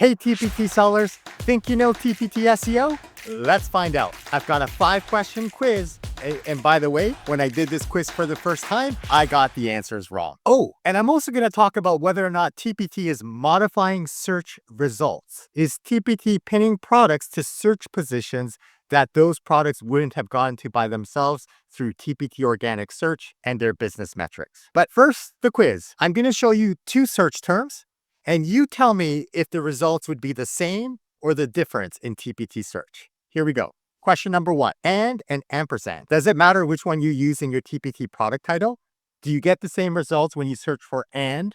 Hey TPT sellers, think you know TPT SEO? Let's find out. I've got a 5-question quiz. And by the way, when I did this quiz for the first time, I got the answers wrong. Oh, and I'm also going to talk about whether or not TPT is modifying search results. Is TPT pinning products to search positions that those products wouldn't have gotten to by themselves through TPT organic search and their business metrics? But first, the quiz. I'm going to show you 2 search terms, and you tell me if the results would be the same or the difference in TPT search. Here we go. Question number 1, and ampersand. Does it matter which one you use in your TPT product title? Do you get the same results when you search for and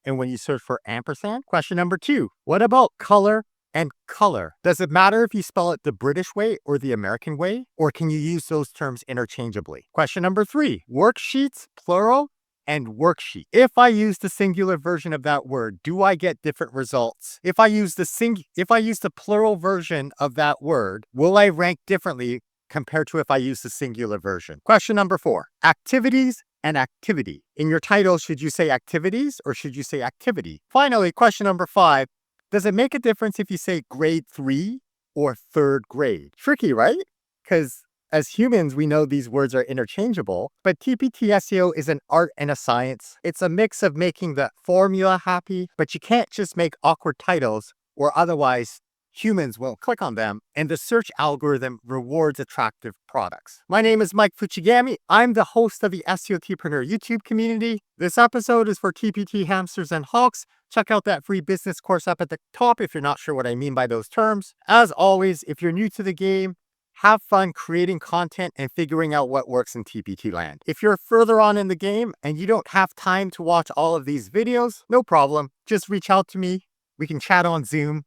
when you search for ampersand? Question number 2, what about color and color? Does it matter if you spell it the British way or the American way? Or can you use those terms interchangeably? Question number 3, worksheets, plural, and worksheet. If I use the singular version of that word, do I get different results? If I use the plural version of that word, will I rank differently compared to if I use the singular version? Question number 4, activities and activity. In your title, should you say activities or should you say activity? Finally, question number 5, does it make a difference if you say grade 3 or 3rd grade? Tricky, right? Because as humans, we know these words are interchangeable, but TPT SEO is an art and a science. It's a mix of making the formula happy, but you can't just make awkward titles or otherwise humans won't click on them, and the search algorithm rewards attractive products. My name is Mike Fuchigami. I'm the host of the SEO Tpreneur YouTube community. This episode is for TPT hamsters and hawks. Check out that free business course up at the top if you're not sure what I mean by those terms. As always, if you're new to the game, have fun creating content and figuring out what works in TPT land. If you're further on in the game and you don't have time to watch all of these videos, no problem. Just reach out to me. We can chat on Zoom.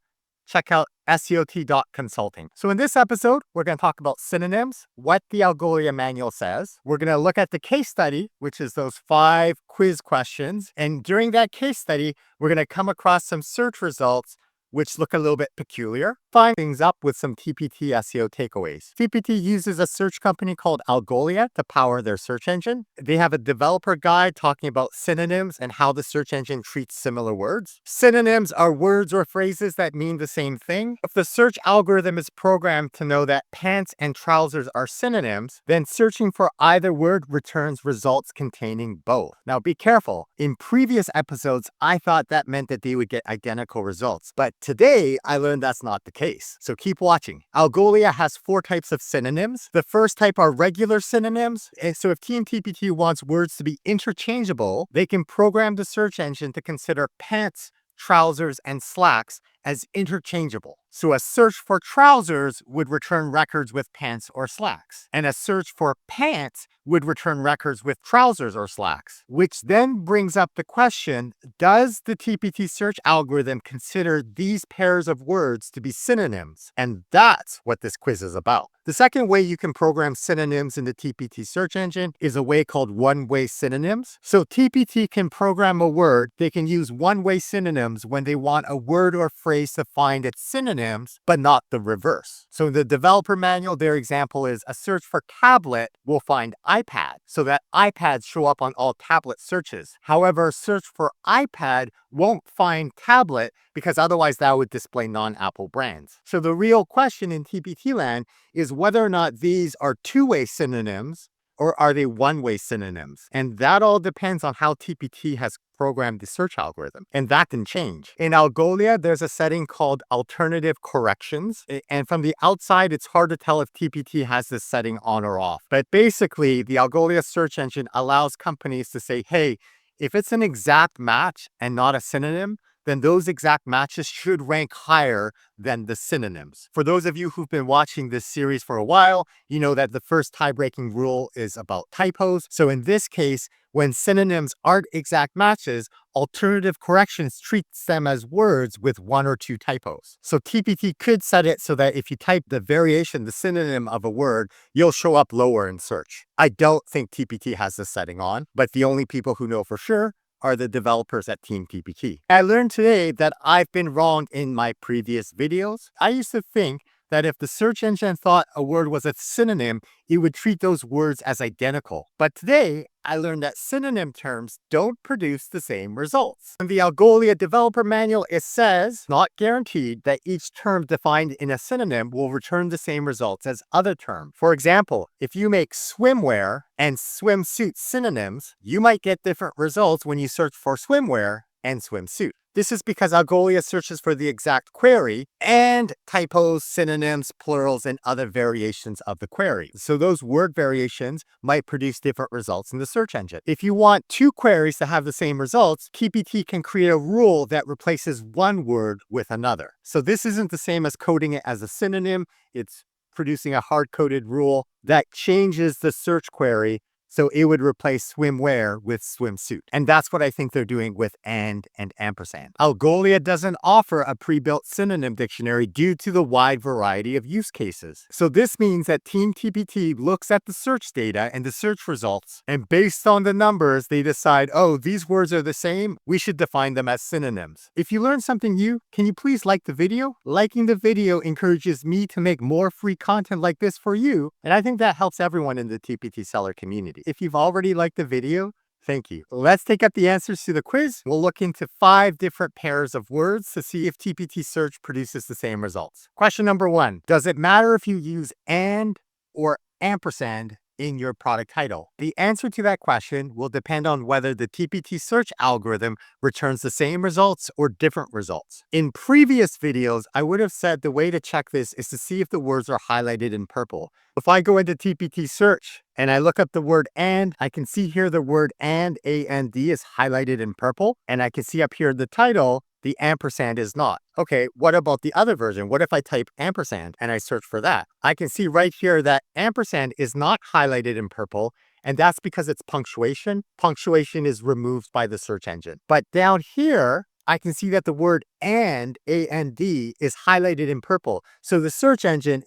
Check out SEOT.consulting. So in this episode, we're going to talk about synonyms, what the Algolia manual says. We're going to look at the case study, which is those 5 quiz questions. And during that case study, we're going to come across some search results which look a little bit peculiar. Find things up with some TPT SEO takeaways. TPT uses a search company called Algolia to power their search engine. They have a developer guide talking about synonyms and how the search engine treats similar words. Synonyms are words or phrases that mean the same thing. If the search algorithm is programmed to know that pants and trousers are synonyms, then searching for either word returns results containing both. Now be careful. In previous episodes, I thought that meant that they would get identical results, but today, I learned that's not the case, so keep watching. Algolia has 4 types of synonyms. The first type are regular synonyms. So if Team TPT wants words to be interchangeable, they can program the search engine to consider pants, trousers, and slacks as interchangeable. So a search for trousers would return records with pants or slacks, and a search for pants would return records with trousers or slacks, which then brings up the question, does the TPT search algorithm consider these pairs of words to be synonyms? And that's what this quiz is about. The second way you can program synonyms in the TPT search engine is a way called one-way synonyms. So TPT can program a word. They can use one-way synonyms when they want a word or phrase to find its synonyms, but not the reverse. So in the developer manual, their example is a search for tablet will find iPad, so that iPads show up on all tablet searches. However, a search for iPad won't find tablet because otherwise that would display non-Apple brands. So the real question in TPT land is whether or not these are two-way synonyms or are they one-way synonyms? And that all depends on how TPT has programmed the search algorithm. And that can change. In Algolia, there's a setting called alternative corrections. And from the outside, it's hard to tell if TPT has this setting on or off. But basically, the Algolia search engine allows companies to say, hey, if it's an exact match and not a synonym, then those exact matches should rank higher than the synonyms. For those of you who've been watching this series for a while, you know that the first tie-breaking rule is about typos. So in this case, when synonyms aren't exact matches, alternative corrections treats them as words with 1 or 2 typos. So TPT could set it so that if you type the variation, the synonym of a word, you'll show up lower in search. I don't think TPT has this setting on, but the only people who know for sure are the developers at Team TPT. I learned today that I've been wrong in my previous videos. I used to think that if the search engine thought a word was a synonym, it would treat those words as identical. But today, I learned that synonym terms don't produce the same results. In the Algolia developer manual, it says, not guaranteed, that each term defined in a synonym will return the same results as other terms. For example, if you make swimwear and swimsuit synonyms, you might get different results when you search for swimwear and swimsuit. This is because Algolia searches for the exact query and typos, synonyms, plurals, and other variations of the query. So those word variations might produce different results in the search engine. If you want two queries to have the same results, TPT can create a rule that replaces one word with another. So this isn't the same as coding it as a synonym. It's producing a hard-coded rule that changes the search query so it would replace swimwear with swimsuit. And that's what I think they're doing with and ampersand. Algolia doesn't offer a pre-built synonym dictionary due to the wide variety of use cases. So this means that Team TPT looks at the search data and the search results, and based on the numbers, they decide, oh, these words are the same, we should define them as synonyms. If you learned something new, can you please like the video? Liking the video encourages me to make more free content like this for you, and I think that helps everyone in the TPT seller community. If you've already liked the video, thank you. Let's take up the answers to the quiz. We'll look into 5 different pairs of words to see if TPT search produces the same results. Question number 1. Does it matter if you use and or ampersand in your product title? The answer to that question will depend on whether the TPT search algorithm returns the same results or different results. In previous videos, I would have said the way to check this is to see if the words are highlighted in purple. If I go into TPT search and I look up the word and, I can see here the word and, A-N-D, is highlighted in purple. And I can see up here the title, the ampersand is not. Okay, what about the other version? What if I type ampersand and I search for that? I can see right here that ampersand is not highlighted in purple, and that's because it's punctuation. Punctuation is removed by the search engine. But down here, I can see that the word and, A-N-D, is highlighted in purple. So the search engine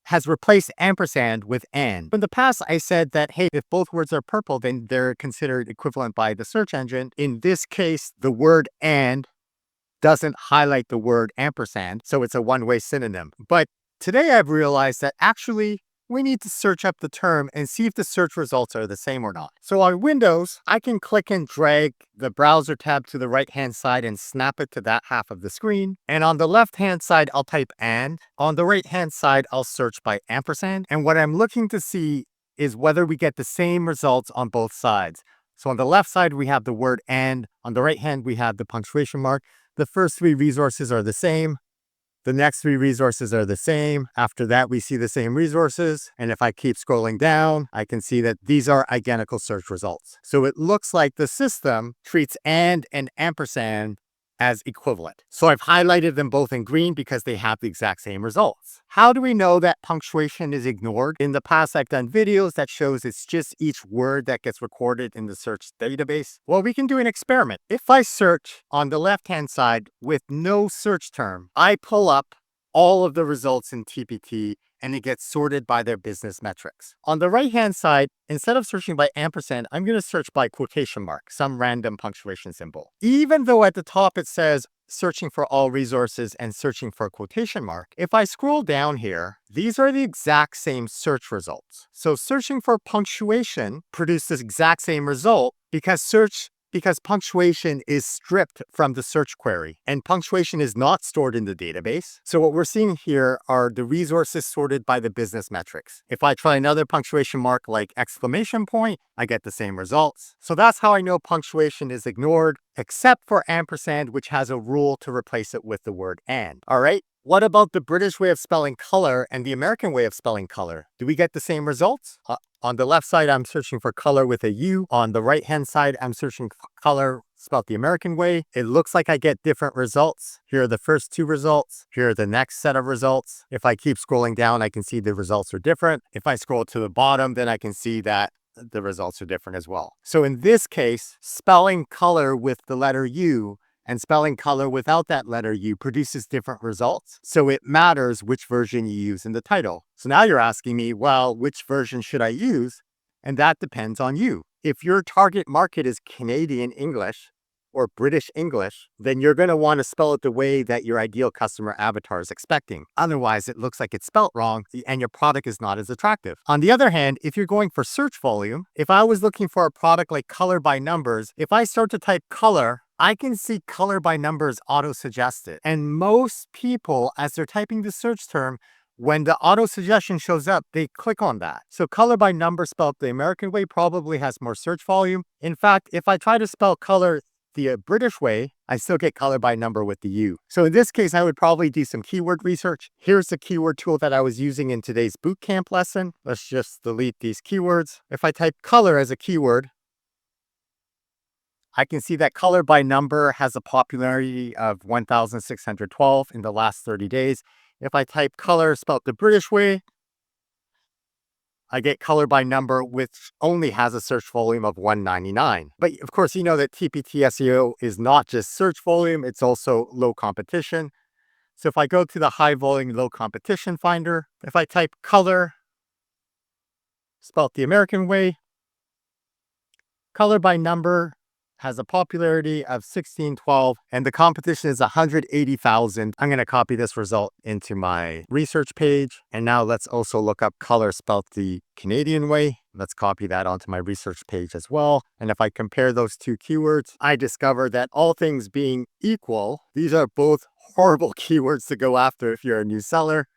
has replaced ampersand with and. In the past, I said that, hey, if both words are purple, then they're considered equivalent by the search engine. In this case, the word and doesn't highlight the word ampersand, so it's a one-way synonym. But today I've realized that actually we need to search up the term and see if the search results are the same or not. So on Windows, I can click and drag the browser tab to the right-hand side and snap it to that half of the screen. And on the left-hand side, I'll type and. On the right-hand side, I'll search by ampersand. And what I'm looking to see is whether we get the same results on both sides. So on the left side, we have the word and. On the right hand, we have the punctuation mark. The first 3 resources are the same. The next 3 resources are the same. After that, we see the same resources. And if I keep scrolling down, I can see that these are identical search results. So it looks like the system treats and ampersand as equivalent. So I've highlighted them both in green because they have the exact same results. How do we know that punctuation is ignored? In the past, I've done videos that shows it's just each word that gets recorded in the search database. Well, we can do an experiment. If I search on the left-hand side with no search term, I pull up all of the results in TPT and it gets sorted by their business metrics. On the right-hand side, instead of searching by ampersand, I'm going to search by quotation mark, some random punctuation symbol. Even though at the top it says searching for all resources and searching for quotation mark, if I scroll down here, these are the exact same search results. So searching for punctuation produces the exact same result because punctuation is stripped from the search query and punctuation is not stored in the database. So what we're seeing here are the resources sorted by the business metrics. If I try another punctuation mark like exclamation point, I get the same results. So that's how I know punctuation is ignored, except for ampersand, which has a rule to replace it with the word and. All right. What about the British way of spelling color and the American way of spelling color? Do we get the same results? On the left side, I'm searching for color with a U. On the right-hand side, I'm searching color spelled the American way. It looks like I get different results. Here are the first 2 results. Here are the next set of results. If I keep scrolling down, I can see the results are different. If I scroll to the bottom, then I can see that the results are different as well. So in this case, spelling color with the letter U and spelling color without that letter U produces different results. So it matters which version you use in the title. So now you're asking me, well, which version should I use? And that depends on you. If your target market is Canadian English, or British English, then you're going to want to spell it the way that your ideal customer avatar is expecting. Otherwise, it looks like it's spelt wrong and your product is not as attractive. On the other hand, if you're going for search volume, if I was looking for a product like color by numbers, if I start to type color, I can see color by numbers auto-suggested. And most people, as they're typing the search term, when the auto suggestion shows up, they click on that. So color by number spelled the American way probably has more search volume. In fact, if I try to spell color the British way, I still get color by number with the U. So in this case, I would probably do some keyword research. Here's the keyword tool that I was using in today's bootcamp lesson. Let's just delete these keywords. If I type color as a keyword, I can see that color by number has a popularity of 1,612 in the last 30 days. If I type color spelled the British way, I get color by number, which only has a search volume of 199. But of course, you know that TPT SEO is not just search volume, it's also low competition. So if I go to the high volume, low competition finder, if I type color spelled the American way, color by number has a popularity of 1612 and the competition is 180,000. I'm going to copy this result into my research page. And now let's also look up color spelled the Canadian way. Let's copy that onto my research page as well. And if I compare those two keywords, I discover that all things being equal, these are both horrible keywords to go after if you're a new seller.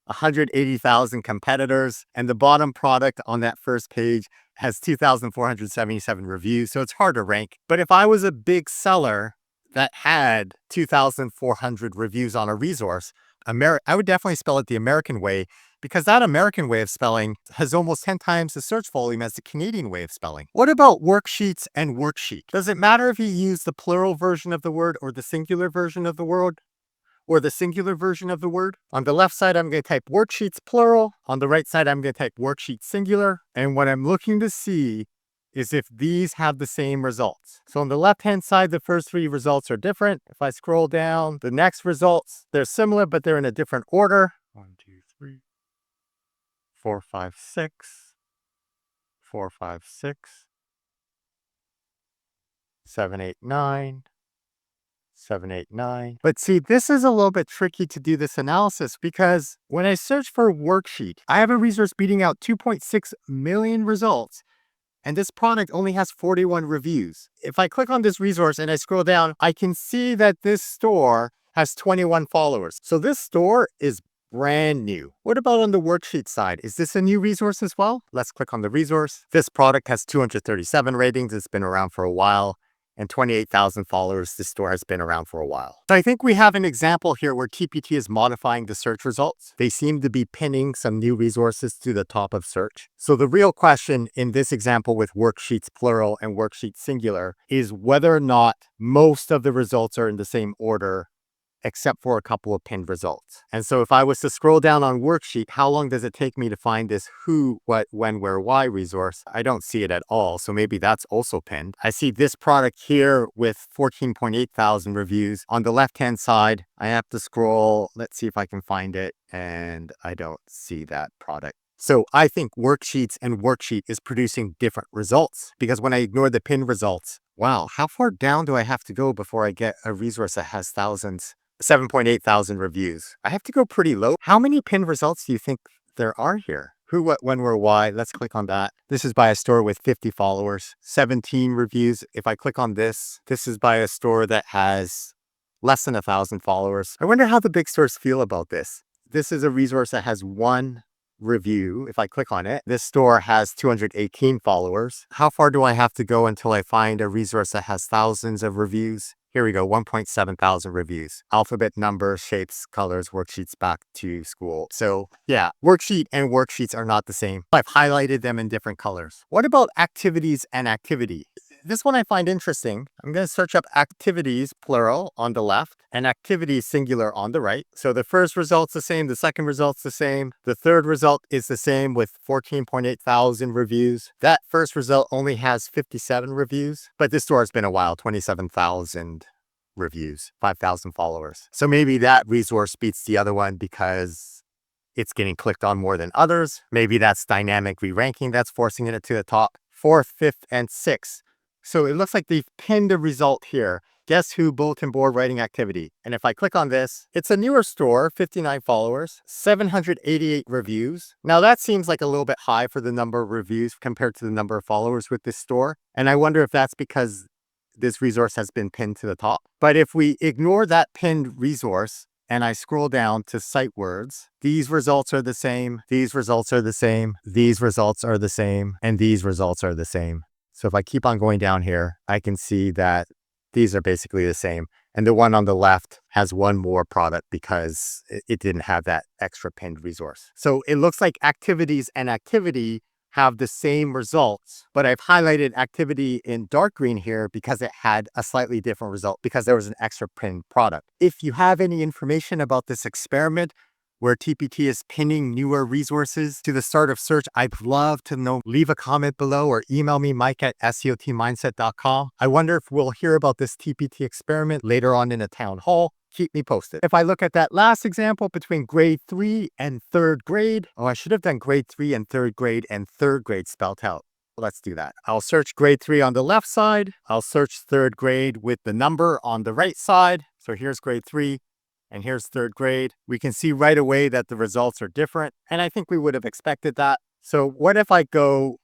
180,000 competitors, and the bottom product on that first page has 2,477 reviews, so it's hard to rank. But if I was a big seller that had 2,400 reviews on a resource, I would definitely spell it the American way, because that American way of spelling has almost 10 times the search volume as the Canadian way of spelling. What about worksheets and worksheet? Does it matter if you use the plural version of the word or the singular version of the word? Or the singular version of the word? On the left side, I'm going to type worksheets plural. On the right side, I'm going to type worksheet singular. And what I'm looking to see is if these have the same results. So on the left-hand side, the first three results are different. If I scroll down, the next results, they're similar, but they're in a different order. 1, 2, 3, 4, 5, 6, 4, 5, 6, 7, 8, 9. 789. But see, this is a little bit tricky to do this analysis because when I search for worksheet, I have a resource beating out 2.6 million results, and this product only has 41 reviews. If I click on this resource and I scroll down, I can see that this store has 21 followers. So this store is brand new. What about on the worksheet side? Is this a new resource as well? Let's click on the resource. This product has 237 ratings. It's been around for a while. And 28,000 followers. This store has been around for a while. So I think we have an example here where TPT is modifying the search results. They seem to be pinning some new resources to the top of search. So the real question in this example with worksheets plural and worksheets singular is whether or not most of the results are in the same order except for a couple of pinned results. And so if I was to scroll down on worksheet, how long does it take me to find this who, what, when, where, why resource? I don't see it at all. So maybe that's also pinned. I see this product here with 14.8 thousand reviews. On the left-hand side, I have to scroll. Let's see if I can find it. And I don't see that product. So I think worksheets and worksheet is producing different results because when I ignore the pinned results, wow, how far down do I have to go before I get a resource that has 7.8 thousand reviews? I have to go pretty low. How many pinned results do you think there are here? Who, what, when, where, why? Let's click on that. This is by a store with 50 followers, 17 reviews. If I click on this, this is by a store that has less than 1,000 followers. I wonder how the big stores feel about this. This is a resource that has 1 review. If I click on it, this store has 218 followers. How far do I have to go until I find a resource that has thousands of reviews? Here we go, 1.7 thousand reviews. Alphabet, numbers, shapes, colors, worksheets back to school. So yeah, worksheet and worksheets are not the same. I've highlighted them in different colors. What about activities and activity? This one I find interesting. I'm going to search up activities, plural, on the left, and activities, singular, on the right. So the first result's the same, the second result's the same, the third result is the same with 14.8 thousand reviews. That first result only has 57 reviews, but this store has been a while, 27,000 reviews, 5,000 followers. So maybe that resource beats the other one because it's getting clicked on more than others. Maybe that's dynamic re-ranking that's forcing it to the top. 4th, 5th, and 6th So it looks like they've pinned a result here. Guess who bulletin board writing activity. And if I click on this, it's a newer store, 59 followers, 788 reviews. Now that seems like a little bit high for the number of reviews compared to the number of followers with this store. And I wonder if that's because this resource has been pinned to the top. But if we ignore that pinned resource and I scroll down to site words, these results are the same, these results are the same, these results are the same, and these results are the same. So if I keep on going down here, I can see that these are basically the same. And the one on the left has one more product because it didn't have that extra pinned resource. So it looks like activities and activity have the same results, but I've highlighted activity in dark green here because it had a slightly different result because there was an extra pinned product. If you have any information about this experiment where TPT is pinning newer resources to the start of search, I'd love to know. Leave a comment below or email me, mike@seotmindset.com. I wonder if we'll hear about this TPT experiment later on in a town hall. Keep me posted. If I look at that last example between grade 3 and 3rd grade, oh, I should have done grade 3 and 3rd grade spelled out. Let's do that. I'll search grade 3 on the left side. I'll search 3rd grade with the number on the right side. So here's grade 3. And here's 3rd grade. We can see right away that the results are different. And I think we would have expected that. So what if I go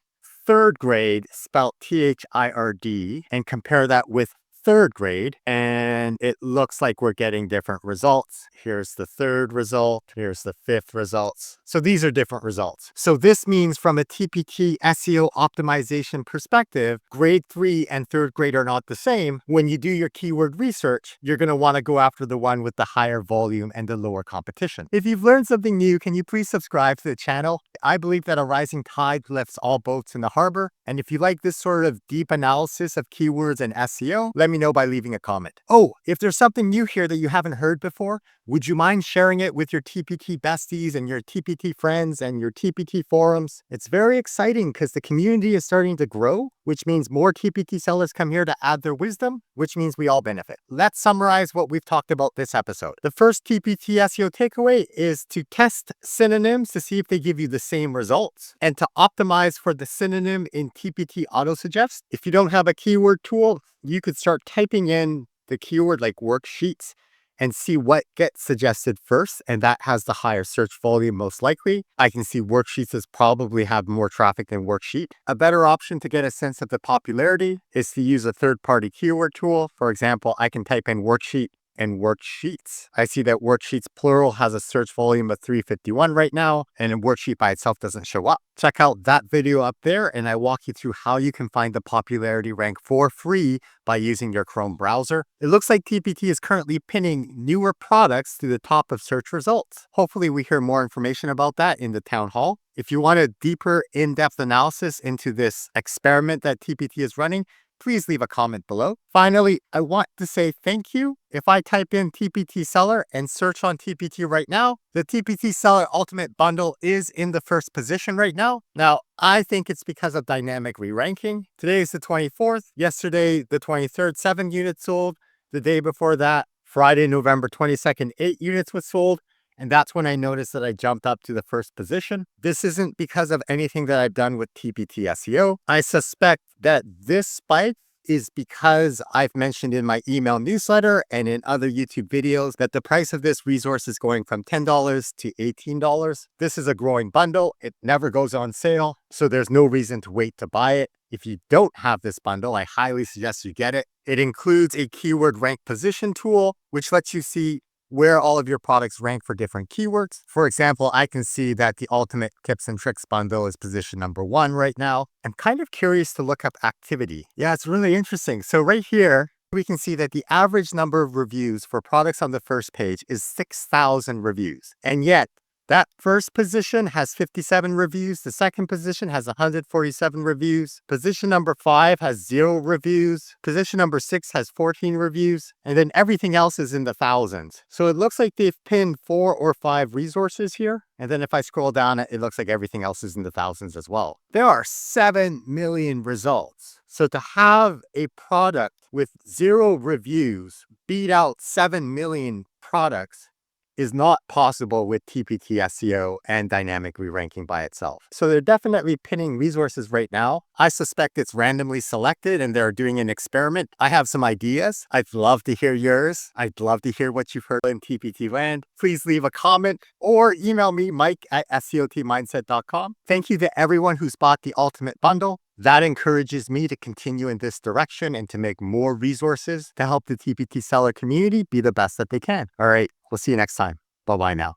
3rd grade spelled THIRD and compare that with 3rd grade, and it looks like we're getting different results. Here's the 3rd result. Here's the 5th results. So these are different results. So this means from a TPT SEO optimization perspective, grade 3 and 3rd grade are not the same. When you do your keyword research, you're going to want to go after the one with the higher volume and the lower competition. If you've learned something new, can you please subscribe to the channel? I believe that a rising tide lifts all boats in the harbor. And if you like this sort of deep analysis of keywords and SEO, let me know by leaving a comment. Oh, if there's something new here that you haven't heard before, would you mind sharing it with your TPT besties and your TPT friends and your TPT forums? It's very exciting because the community is starting to grow, which means more TPT sellers come here to add their wisdom, which means we all benefit. Let's summarize what we've talked about this episode. The first TPT SEO takeaway is to test synonyms to see if they give you the same results and to optimize for the synonym in TPT AutoSuggest. If you don't have a keyword tool, you could start typing in the keyword like worksheets and see what gets suggested first, and that has the higher search volume most likely. I can see worksheets as probably have more traffic than worksheet. A better option to get a sense of the popularity is to use a third-party keyword tool. For example, I can type in worksheet and worksheets. I see that worksheets plural has a search volume of 351 right now, and a worksheet by itself doesn't show up. Check out that video up there, and I walk you through how you can find the popularity rank for free by using your Chrome browser. It looks like TPT is currently pinning newer products to the top of search results. Hopefully we hear more information about that in the town hall. If you want a deeper in-depth analysis into this experiment that TPT is running, please leave a comment below. Finally, I want to say thank you. If I type in TPT seller and search on TPT right now, the TPT seller ultimate bundle is in the first position right now. Now, I think it's because of dynamic re-ranking. Today is the 24th. Yesterday, the 23rd, 7 units sold. The day before that, Friday, November 22nd, 8 units was sold. And that's when I noticed that I jumped up to the first position. This isn't because of anything that I've done with TPT SEO. I suspect that this spike is because I've mentioned in my email newsletter and in other YouTube videos that the price of this resource is going from $10 to $18. This is a growing bundle. It never goes on sale, so there's no reason to wait to buy it. If you don't have this bundle, I highly suggest you get it. It includes a keyword rank position tool, which lets you see where all of your products rank for different keywords. For example, I can see that the Ultimate Tips and Tricks bundle is position number 1 right now. I'm kind of curious to look up activity. Yeah, it's really interesting. So right here, we can see that the average number of reviews for products on the first page is 6,000 reviews. And yet, that first position has 57 reviews. The second position has 147 reviews. Position number 5 has 0 reviews. Position number 6 has 14 reviews. And then everything else is in the thousands. So it looks like they've pinned 4 or 5 resources here. And then if I scroll down, it looks like everything else is in the thousands as well. There are 7 million results. So to have a product with 0 reviews beat out 7 million products is not possible with TPT SEO and dynamic re-ranking by itself. So they're definitely pinning resources right now. I suspect it's randomly selected and they're doing an experiment. I have some ideas. I'd love to hear yours. I'd love to hear what you've heard in TPT land. Please leave a comment or email me, mike@SEOTmindset.com. Thank you to everyone who's bought the Ultimate Bundle. That encourages me to continue in this direction and to make more resources to help the TPT seller community be the best that they can. All right, we'll see you next time. Bye-bye now.